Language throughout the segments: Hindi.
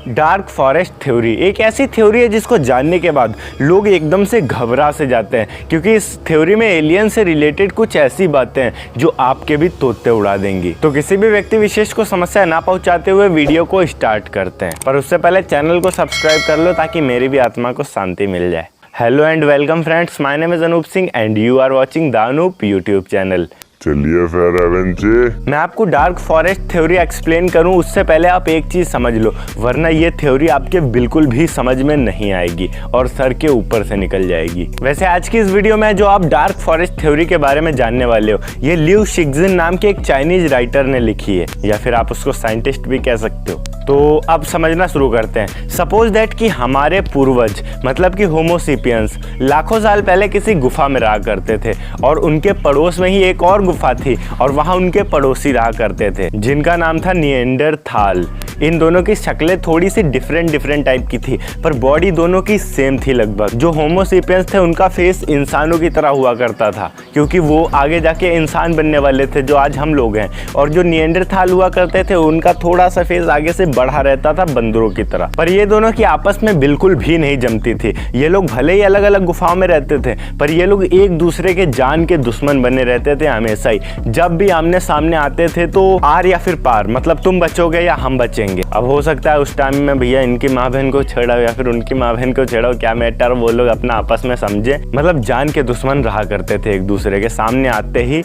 डार्क फॉरेस्ट थ्योरी एक ऐसी थ्योरी है जिसको जानने के बाद लोग एकदम से घबरा से जाते हैं, क्योंकि इस थ्योरी में एलियन से रिलेटेड कुछ ऐसी बातें हैं जो आपके भी तोते उड़ा देंगी। तो किसी भी व्यक्ति विशेष को समस्या ना पहुंचाते हुए वीडियो को स्टार्ट करते हैं, पर उससे पहले चैनल को सब्सक्राइब कर लो ताकि मेरी भी आत्मा को शांति मिल जाए। Hello and welcome friends, my name is Anoop Singh and you are watching the Anoop YouTube channel. चलिए फिर अवन जी, मैं आपको डार्क फॉरेस्ट थ्योरी एक्सप्लेन करूं उससे पहले आप एक चीज समझ लो, वरना ये थ्योरी आपके बिल्कुल भी समझ में नहीं आएगी और सर के ऊपर से निकल जाएगी। वैसे आज की इस वीडियो में जो आप डार्क फॉरेस्ट थ्योरी के बारे में जानने वाले हो, ये लिउ शिक्जिन नाम के एक चाइनीज राइटर ने लिखी है, या फिर आप उसको साइंटिस्ट भी कह सकते हो। तो अब समझना शुरू करते हैं। सपोज दैट कि हमारे पूर्वज मतलब कि होमो सेपियंस लाखों साल पहले किसी गुफा में रहा करते थे और उनके पड़ोस में ही एक और गुफा थी और वहां उनके पड़ोसी रहा करते थे जिनका नाम था निएंडरथाल। इन दोनों की शक्लें थोड़ी सी डिफरेंट टाइप की थी, पर बॉडी दोनों की सेम थी लगभग। जो होमो सेपियंस थे उनका फेस इंसानों की तरह हुआ करता था, क्योंकि वो आगे जाके इंसान बनने वाले थे जो आज हम लोग हैं। और जो निएंडरथाल हुआ करते थे उनका थोड़ा सा फेस आगे से बढ़ा रहता था बंदरों की तरह। पर ये दोनों की आपस में बिल्कुल भी नहीं जमती थी। ये लोग भले ही अलग अलग गुफाओं में रहते थे, पर ये लोग एक दूसरे के जान के दुश्मन बने रहते थे हमेशा ही। जब भी आमने सामने आते थे तो आर या फिर पार, मतलब तुम बचोगे या हम बचेंगे। अब हो सकता है उस टाइम में भैया इनकी माँ बहन को छेड़ाओ या फिर उनकी माँ बहन को छेड़ाओ, क्या मैटर, वो लोग अपना आपस में समझे। मतलब जान के दुश्मन रहा करते थे, एक दूसरे के सामने आते ही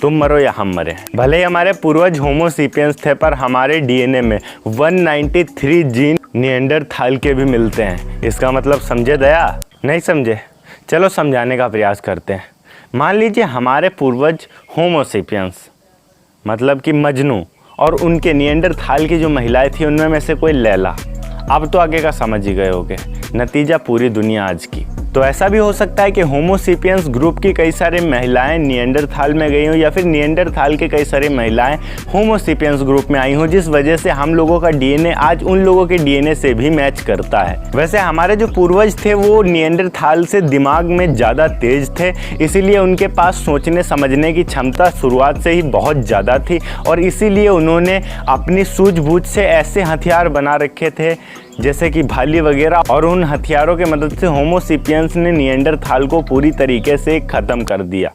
तुम मरो या हम मरे। भले ही हमारे पूर्वज होमो सेपियंस थे, पर हमारे डीएनए में 193 जीन निएंडरथाल के भी मिलते हैं। इसका मतलब समझे दया? नहीं समझे? चलो समझाने का प्रयास करते हैं। मान लीजिए हमारे पूर्वज होमो सेपियंस मतलब कि मजनू और उनके निएंडरथाल की जो महिलाएं थी उनमें में से कोई लैला। अब तो आगे का समझ ही गए होगे, नतीजा पूरी दुनिया आज की। तो ऐसा भी हो सकता है कि होमो सेपियंस ग्रुप की कई सारी महिलाएं निएंडरथाल में गई हों, या फिर निएंडरथाल के कई सारी महिलाएं होमो सेपियंस ग्रुप में आई हों, जिस वजह से हम लोगों का डीएनए आज उन लोगों के डीएनए से भी मैच करता है। वैसे हमारे जो पूर्वज थे वो निएंडरथाल से दिमाग में ज़्यादा तेज थे, इसीलिए उनके पास सोचने समझने की क्षमता शुरुआत से ही बहुत ज़्यादा थी, और इसीलिए उन्होंने अपनी सूझबूझ से ऐसे हथियार बना रखे थे जैसे कि भाली वगैरह, और उन हथियारों के मदद से होमो सेपियंस ने निएंडरथाल को पूरी तरीके से खत्म कर दिया,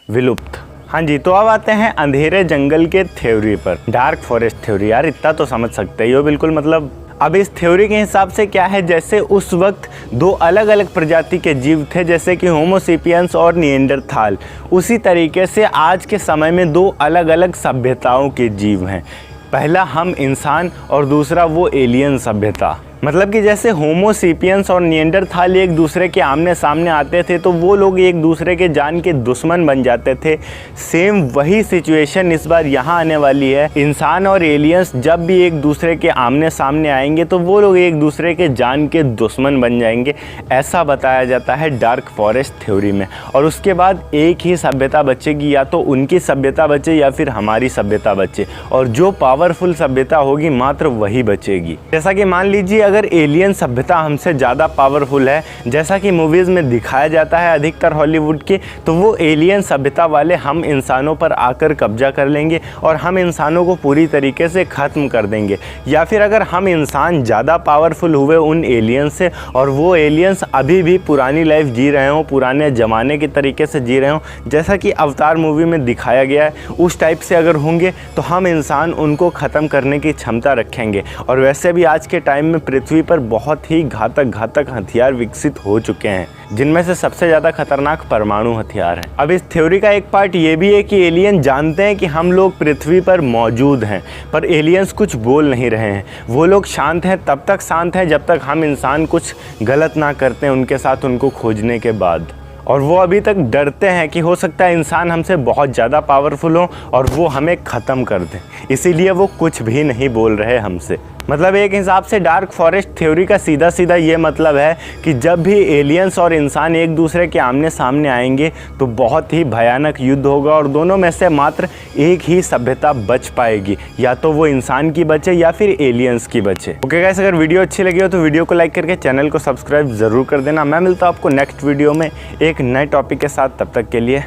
विलुप्त। हाँ जी, तो अब आते हैं अंधेरे जंगल के थ्योरी पर। डार्क फॉरेस्ट थ्योरी, यार इतना तो समझ सकते हो बिल्कुल। मतलब अब इस थ्योरी के हिसाब से क्या है, जैसे उस वक्त दो अलग अलग प्रजाति के जीव थे जैसे कि होमो सेपियंस और निएंडरथाल, उसी तरीके से आज के समय में दो अलग अलग सभ्यताओं के जीव हैं। पहला हम इंसान और दूसरा वो एलियन सभ्यता। मतलब कि जैसे होमो सेपियंस और निएंडरथाल एक दूसरे के आमने सामने आते थे तो वो लोग एक दूसरे के जान के दुश्मन बन जाते थे। सेम वही सिचुएशन इस बार यहाँ आने वाली है। इंसान और एलियंस जब भी एक दूसरे के आमने सामने आएंगे तो वो लोग एक दूसरे के जान के दुश्मन बन जाएंगे, ऐसा बताया जाता है डार्क फॉरेस्ट थ्योरी में। और उसके बाद एक ही सभ्यता बचेगी, या तो उनकी सभ्यता बचे या फिर हमारी सभ्यता बचे, और जो पावरफुल सभ्यता होगी मात्र वही बचेगी। जैसा कि मान लीजिए अगर एलियन सभ्यता हमसे ज़्यादा पावरफुल है, जैसा कि मूवीज़ में दिखाया जाता है अधिकतर हॉलीवुड के, तो वो एलियन सभ्यता वाले हम इंसानों पर आकर कब्जा कर लेंगे और हम इंसानों को पूरी तरीके से ख़त्म कर देंगे। या फिर अगर हम इंसान ज़्यादा पावरफुल हुए उन एलियंस से और वो एलियंस अभी भी पुरानी लाइफ जी रहे हों, पुराने ज़माने के तरीके से जी रहे हों, जैसा कि अवतार मूवी में दिखाया गया है, उस टाइप से अगर होंगे तो हम इंसान उनको ख़त्म करने की क्षमता रखेंगे। और वैसे भी आज के टाइम में पृथ्वी पर बहुत ही घातक हथियार विकसित हो चुके हैं, जिनमें से सबसे ज़्यादा खतरनाक परमाणु हथियार है। अब इस थ्योरी का एक पार्ट ये भी है कि एलियन जानते हैं कि हम लोग पृथ्वी पर मौजूद हैं, पर एलियंस कुछ बोल नहीं रहे हैं। वो लोग शांत हैं, तब तक शांत हैं जब तक हम इंसान कुछ गलत ना करते हैं उनके साथ उनको खोजने के बाद। और वो अभी तक डरते हैं कि हो सकता है इंसान हमसे बहुत ज़्यादा पावरफुल हो और वो हमें ख़त्म कर दें, इसीलिए वो कुछ भी नहीं बोल रहे हमसे। मतलब एक हिसाब से डार्क फॉरेस्ट थ्योरी का सीधा ये मतलब है कि जब भी एलियंस और इंसान एक दूसरे के आमने सामने आएंगे तो बहुत ही भयानक युद्ध होगा और दोनों में से मात्र एक ही सभ्यता बच पाएगी, या तो वो इंसान की बचे या फिर एलियंस की बचे। ओके गाइस, अगर वीडियो अच्छी लगी हो तो वीडियो को लाइक करके चैनल को सब्सक्राइब ज़रूर कर देना। मैं मिलता हूँ आपको नेक्स्ट वीडियो में एक नए टॉपिक के साथ, तब तक के लिए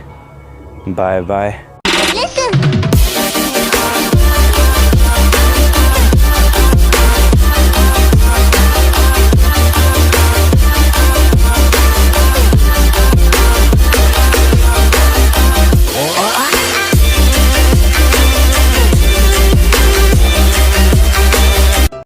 बाय बाय।